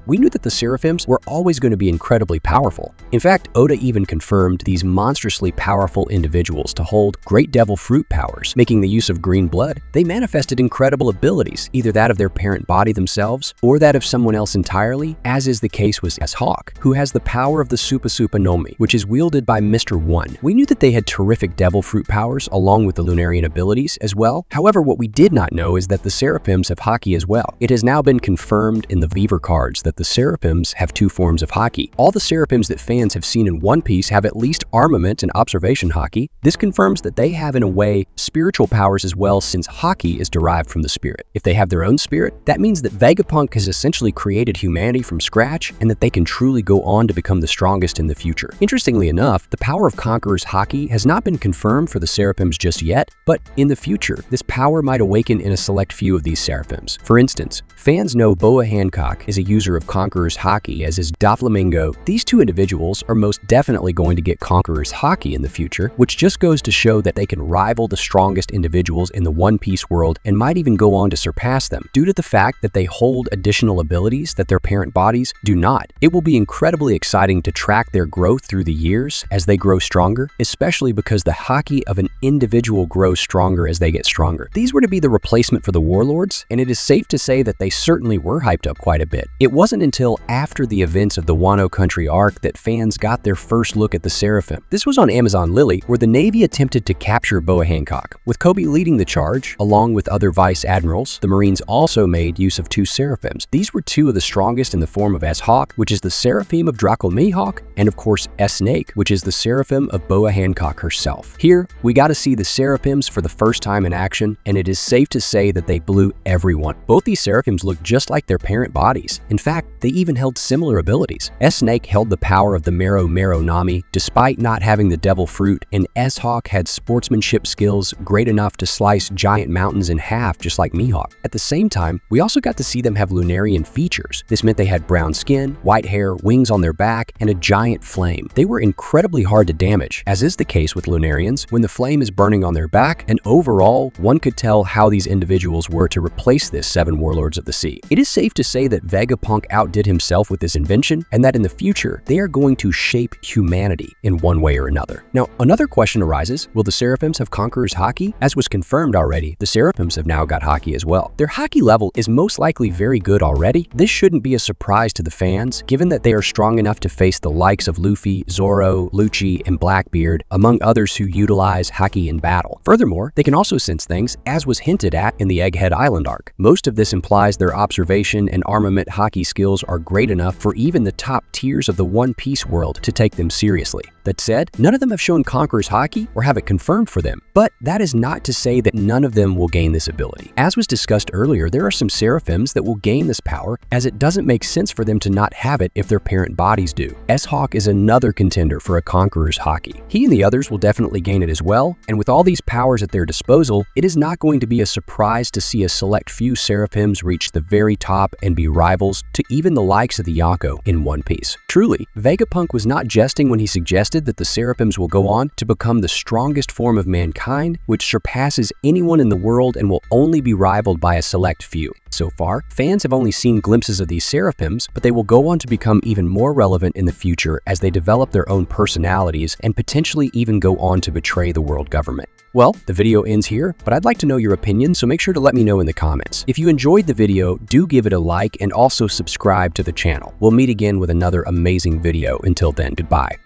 we knew that the Seraphims were always going to be incredibly powerful. In fact, Oda even confirmed these monstrously powerful individuals to hold great devil fruit powers, making the use of green blood. They manifested incredible abilities, either that of their parent body themselves or that of someone else entirely, as is the case with Hawk, who has the power of the Supa Supa nomi, which is wielded by Mr. One. We knew that they had terrific devil fruit powers along with the Lunarian abilities as well. However, what we did not know is that the Seraphims have Haki as well. It has now been confirmed in the Vivre Cards that the Seraphims have two forms of Haki. All the Seraphims that fans have seen in One Piece have at least Armament and Observation Haki. This confirms that they have, in a way, spiritual powers as well, since Haki is derived from the spirit. If they have their own spirit, that means that Vegapunk has essentially created humanity from scratch and that they can truly go on to become the strongest in the future. Interestingly enough, the power of Conqueror's Haki has not been confirmed for the Seraphims just yet, but in the future, this power might awaken in a select few of these Seraphims. For instance, fans know Boa Hancock is a user of Conqueror's Haki, as is Doflamingo. These two individuals are most definitely going to get Conqueror's Haki in the future, which just goes to show that they can rival the strongest individuals in the One Piece world and might even go on to surpass them, due to the fact that they hold additional abilities that their parent bodies do not. It will be incredibly exciting to track their growth through the years as they grow stronger, especially because the Haki of an individual grows stronger as they get stronger. These were to be the replacement for the warlords, and it is safe to say that they certainly were hyped up quite a bit. It wasn't until after the events of the Wano Country arc that fans got their first look at the Seraphim. This was on Amazon Lily, where the Navy attempted to capture Boa Hancock, with Kobe leading the charge, along with other vice admirals. The Marines also made use of two Seraphims. These were two of the strongest in the form of S-Hawk, which is the Seraphim of Draco Mihawk, and of course S-Snake, which is the Seraphim of Boa Hancock herself. Here, we got to see the Seraphims for the first time in action, and it is safe to say that they blew everyone. Both these Seraphims looked just like their parent bodies. In fact, they even held similar abilities. S-Snake held the power of the Mero Mero Nami, despite not having the devil fruit, and S-Hawk had sportsmanship skills great enough to slice giant mountains in half just like Mihawk. At the same time, we also got to see them have Lunarian features. This meant they had brown skin, white hair, wings on their back, and a giant flame. They were incredibly hard to damage, as is the case with Lunarians when the flame is burning on their back, and overall, one could tell how these individuals were to replace this seven warlords of the sea. It is safe to say that Vegapunk outdid himself with this invention, and that in the future, they are going to shape humanity in one way or another. Now, another question arises, will the Seraphims have Conqueror's Haki? As was confirmed already, the Seraphims have now got Haki as well. Their Haki level is most likely very good already. This shouldn't be a surprise to the fans, given that they are strong enough to face the likes of Luffy, Zoro, Lucci, and Blackbeard, among others who utilize Haki in battle. Furthermore, they can also sense things, as was hinted at in the Egghead Island arc. Most of this implies their observation and armament Haki skills are great enough for even the top tiers of the One Piece world to take them seriously. That said, none of them have shown Conqueror's Haki or have it confirmed for them, but that is not to say that none of them will gain this ability. As was discussed earlier, there are some Seraphims that will gain this power, as it doesn't make sense for them to not have it if their parent bodies do. S-Hawk is another contender for a Conqueror's Haki. He and the others will definitely gain it as well, and with all these powers at their disposal, it is not going to be a surprise to see a select few Seraphims reach the very top and be rivals to even the likes of the Yonko in One Piece. Truly, Vegapunk was not jesting when he suggested that the Seraphims will go on to become the strongest form of mankind, which surpasses anyone in the world and will only be rivaled by a select few. So far, fans have only seen glimpses of these Seraphims, but they will go on to become even more relevant in the future as they develop their own personalities and potentially even go on to betray the world government. Well, the video ends here, but I'd like to know your opinion, so make sure to let me know in the comments. If you enjoyed the video, do give it a like and also subscribe to the channel. We'll meet again with another amazing video. Until then, goodbye.